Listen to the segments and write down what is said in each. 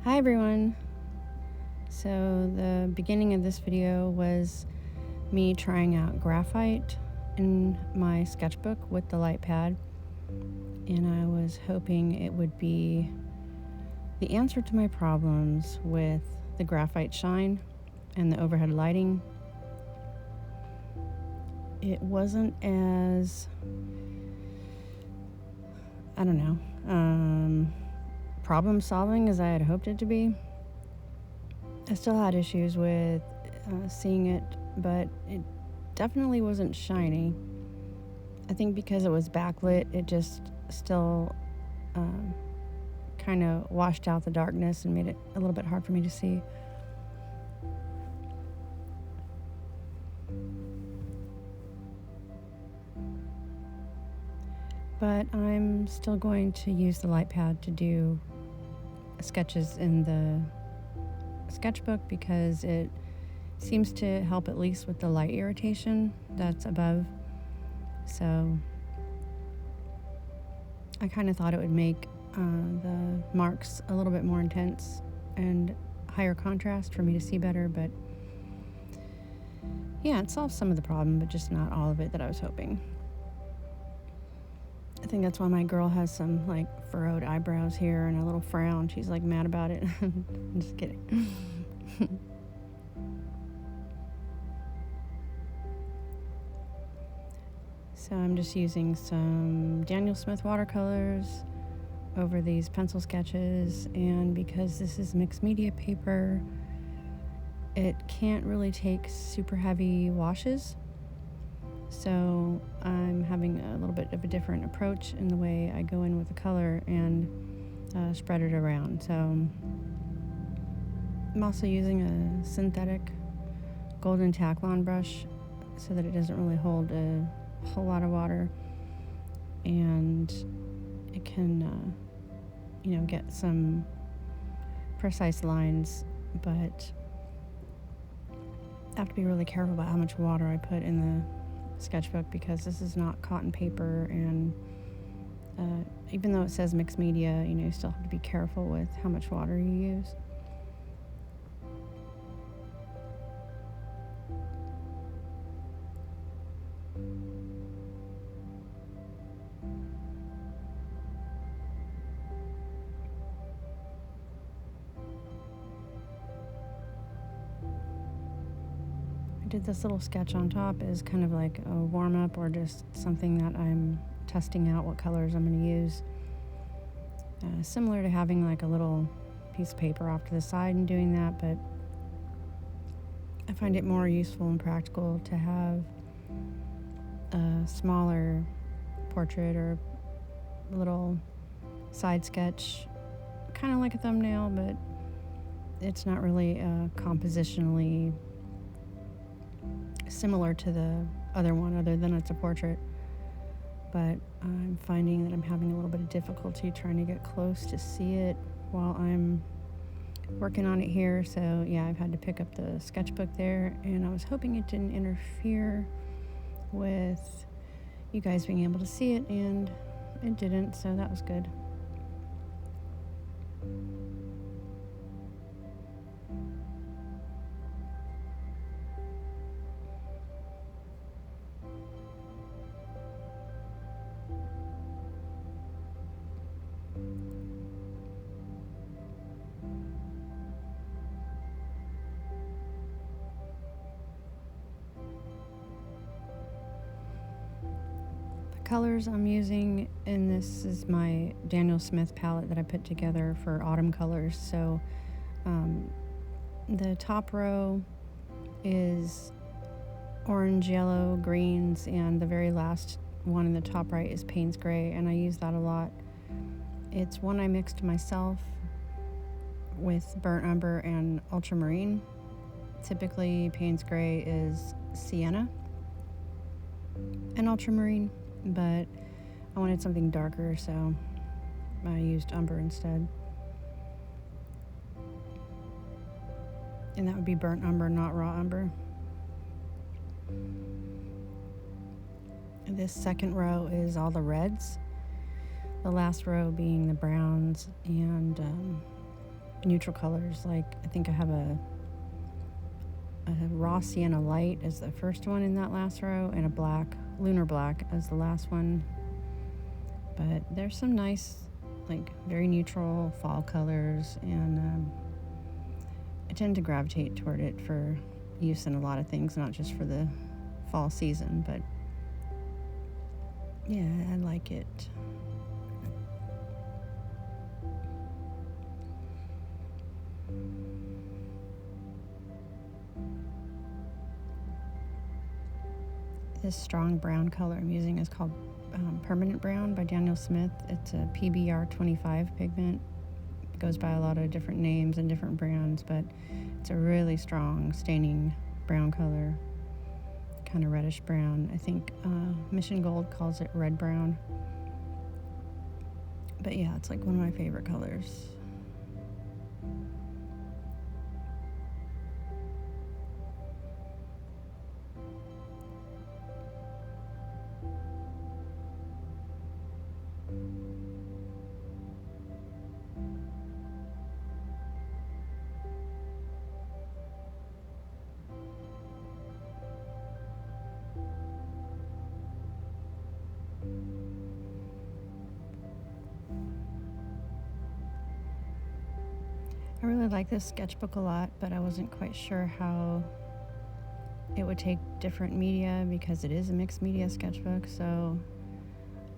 Hi everyone! So the beginning of this video was me trying out graphite in my sketchbook with the light pad, and I was hoping it would be the answer to my problems with the graphite shine and the overhead lighting. It wasn't as, problem solving as I had hoped it to be. I still had issues with seeing it, but it definitely wasn't shiny. I think because it was backlit, it just still kind of washed out the darkness and made it a little bit hard for me to see. But I'm still going to use the light pad to do sketches in the sketchbook because it seems to help at least with the light irritation that's above. So I kind of thought it would make the marks a little bit more intense and higher contrast for me to see better, but yeah, it solves some of the problem, but just not all of it that I was hoping. I think that's why my girl has some furrowed eyebrows here and a little frown. She's mad about it. I'm just kidding. So I'm just using some Daniel Smith watercolors over these pencil sketches, and because this is mixed media paper, it can't really take super heavy washes. So I'm having a little bit of a different approach in the way I go in with the color and spread it around. So I'm also using a synthetic golden Taklon brush so that it doesn't really hold a whole lot of water, and it can get some precise lines, but I have to be really careful about how much water I put in the sketchbook because this is not cotton paper, and even though it says mixed media, you still have to be careful with how much water you use. I did this little sketch on top as kind of like a warm-up, or just something that I'm testing out what colors I'm going to use. Similar to having a little piece of paper off to the side and doing that, but I find it more useful and practical to have a smaller portrait or a little side sketch, kind of like a thumbnail, but it's not really compositionally similar to the other one, other than it's a portrait. But I'm finding that I'm having a little bit of difficulty trying to get close to see it while I'm working on it here. So yeah, I've had to pick up the sketchbook there, and I was hoping it didn't interfere with you guys being able to see it, and it didn't, so that was good. Colors I'm using, and this is my Daniel Smith palette that I put together for autumn colors. So the top row is orange, yellow, greens, and the very last one in the top right is Payne's Gray, and I use that a lot. It's one I mixed myself with burnt umber and ultramarine. Typically Payne's Gray is sienna and ultramarine, but I wanted something darker, so I used umber instead. And that would be burnt umber, not raw umber. This second row is all the reds, the last row being the browns and neutral colors. Like I think I have a raw sienna light as the first one in that last row, and a black, lunar black, as the last one. But there's some nice, like very neutral fall colors, and I tend to gravitate toward it for use in a lot of things, not just for the fall season, but yeah, I like it. This strong brown color I'm using is called Permanent Brown by Daniel Smith. It's a PBR 25 pigment. It goes by a lot of different names and different brands, but it's a really strong staining brown color, kind of reddish brown. I think Mission Gold calls it red brown. But yeah, it's like one of my favorite colors. I really like this sketchbook a lot, but I wasn't quite sure how it would take different media because it is a mixed media sketchbook. So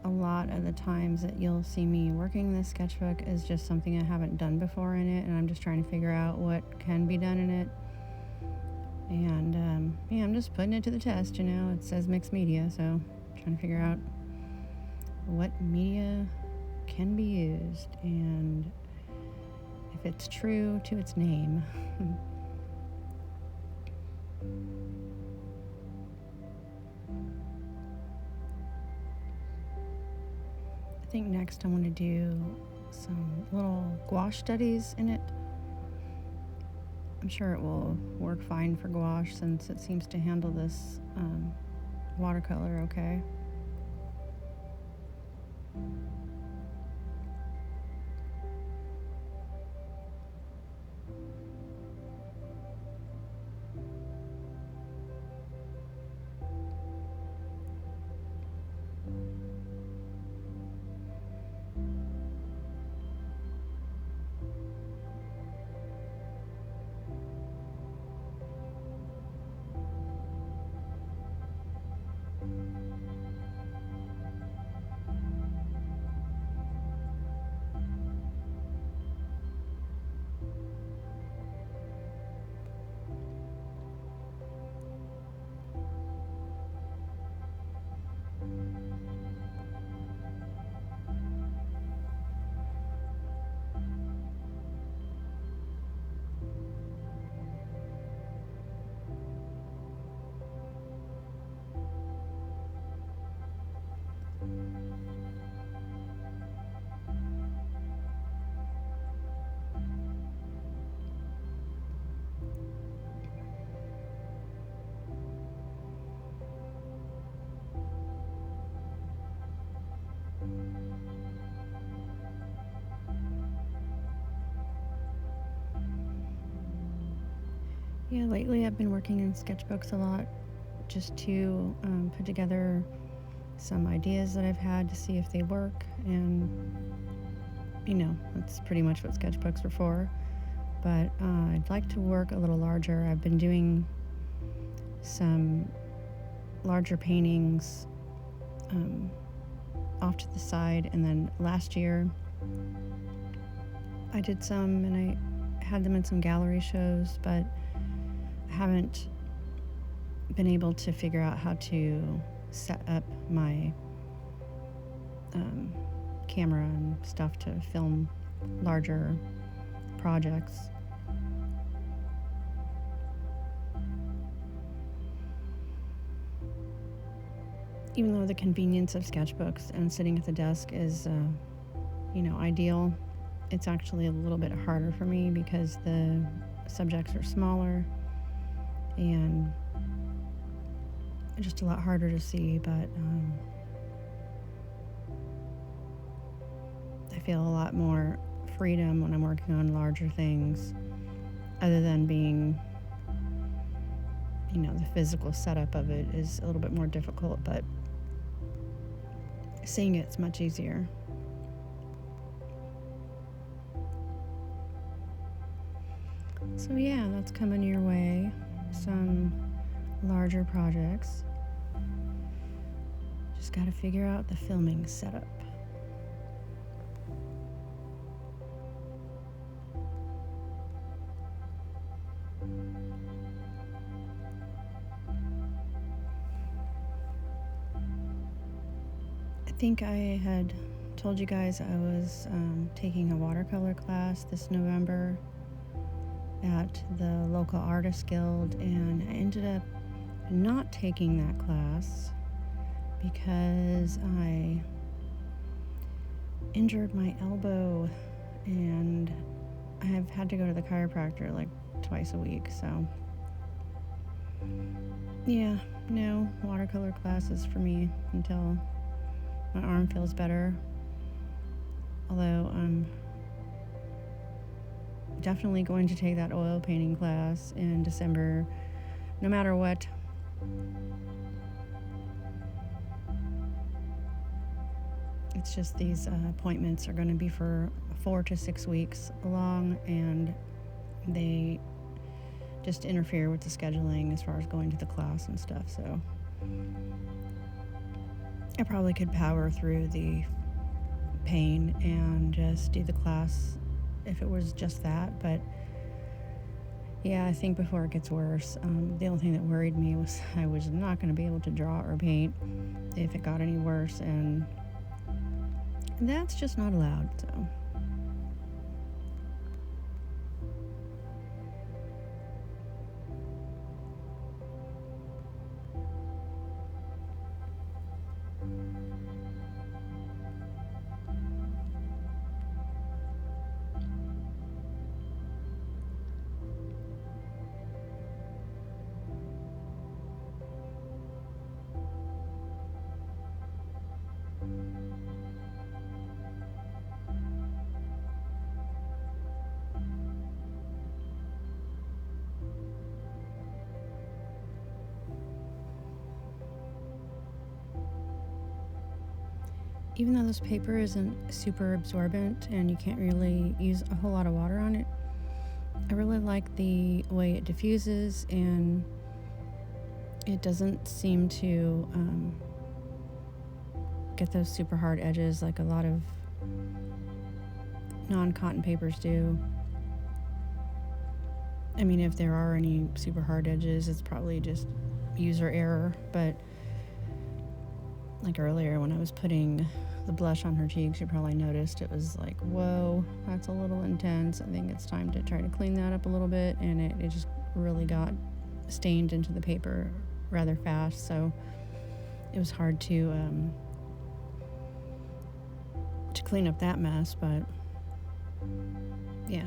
a lot of the times that you'll see me working this sketchbook is just something I haven't done before in it, and I'm just trying to figure out what can be done in it. And yeah, I'm just putting it to the test, It says mixed media, so I'm trying to figure out what media can be used and if it's true to its name. I think next I want to do some little gouache studies in it. I'm sure it will work fine for gouache since it seems to handle this watercolor okay. Yeah, lately I've been working in sketchbooks a lot just to put together some ideas that I've had to see if they work, and that's pretty much what sketchbooks are for. But I'd like to work a little larger. I've been doing some larger paintings off to the side, and then last year I did some and I had them in some gallery shows, but I haven't been able to figure out how to set up my camera and stuff to film larger projects. Even though the convenience of sketchbooks and sitting at the desk is, ideal, it's actually a little bit harder for me because the subjects are smaller and just a lot harder to see, but I feel a lot more freedom when I'm working on larger things, other than being, the physical setup of it is a little bit more difficult, but seeing it's much easier. So yeah, that's coming your way. Some larger projects. Just got to figure out the filming setup. I think I had told you guys I was taking a watercolor class this November at the local artist guild, and I ended up not taking that class because I injured my elbow and I have had to go to the chiropractor like twice a week. So yeah, no watercolor classes for me until my arm feels better. Although I'm definitely going to take that oil painting class in December, no matter what. It's just these appointments are going to be for 4 to 6 weeks long, and they just interfere with the scheduling as far as going to the class and stuff. So I probably could power through the pain and just do the class if it was just that. But yeah, I think before it gets worse, the only thing that worried me was I was not going to be able to draw or paint if it got any worse, and that's just not allowed. So even though this paper isn't super absorbent and you can't really use a whole lot of water on it, I really like the way it diffuses, and it doesn't seem to get those super hard edges like a lot of non-cotton papers do. I mean, if there are any super hard edges, it's probably just user error, but like earlier when I was putting the blush on her cheeks, you probably noticed it was like, whoa, that's a little intense. I think it's time to try to clean that up a little bit, and it just really got stained into the paper rather fast, so it was hard to clean up that mess. But yeah,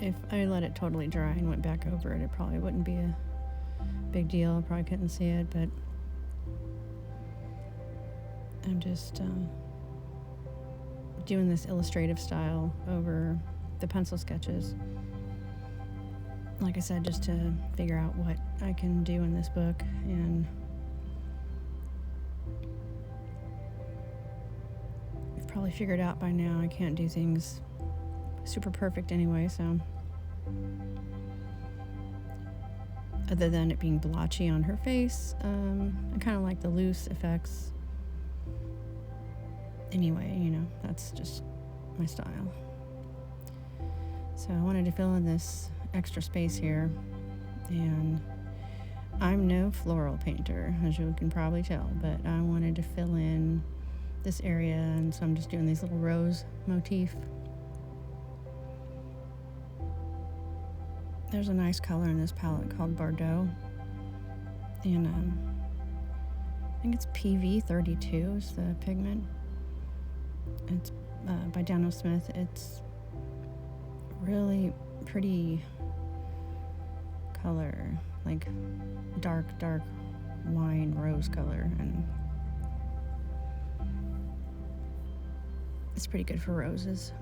if I let it totally dry and went back over it, it probably wouldn't be a big deal. I probably couldn't see it, but I'm just doing this illustrative style over the pencil sketches. Like I said, just to figure out what I can do in this book, and you've probably figured out by now I can't do things super perfect anyway, so other than it being blotchy on her face, I kind of like the loose effects. Anyway, that's just my style. So I wanted to fill in this extra space here, and I'm no floral painter, as you can probably tell, but I wanted to fill in this area, and so I'm just doing these little rose motif. There's a nice color in this palette called Bordeaux, and I think it's PV32 is the pigment. It's by Daniel Smith. It's really pretty color, like dark wine rose color, and it's pretty good for roses.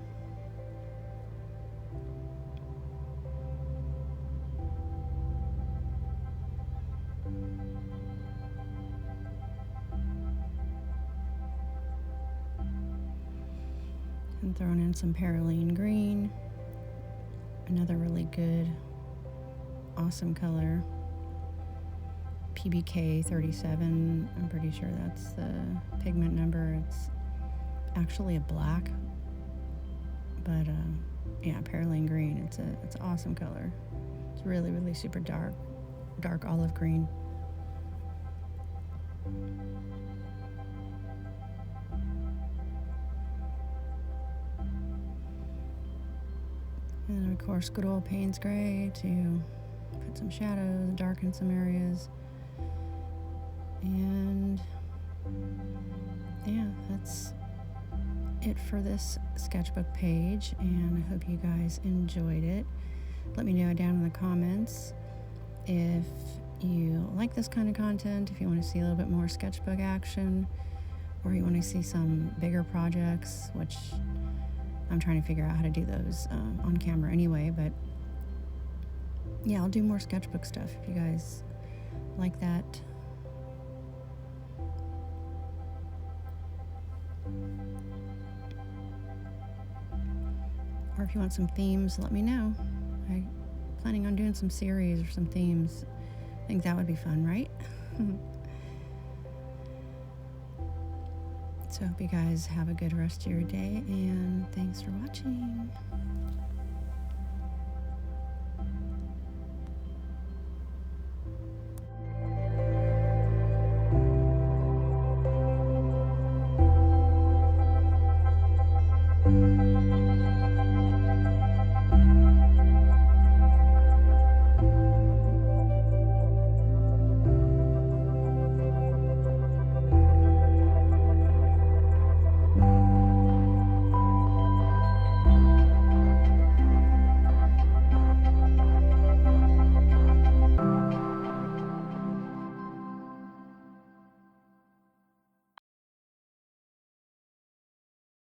Throwing in some Paraline green, another really good, awesome color. PBK 37, I'm pretty sure that's the pigment number. It's actually a black, but yeah, Paraline green. It's an awesome color. It's really, really super dark olive green. And of course, good old Payne's Gray to put some shadows, darken some areas. And yeah, that's it for this sketchbook page, and I hope you guys enjoyed it. Let me know down in the comments if you like this kind of content, if you want to see a little bit more sketchbook action, or you want to see some bigger projects, which I'm trying to figure out how to do those on camera anyway. But yeah, I'll do more sketchbook stuff if you guys like that. Or if you want some themes, let me know. I'm planning on doing some series or some themes. I think that would be fun, right? So I hope you guys have a good rest of your day, and thanks for watching.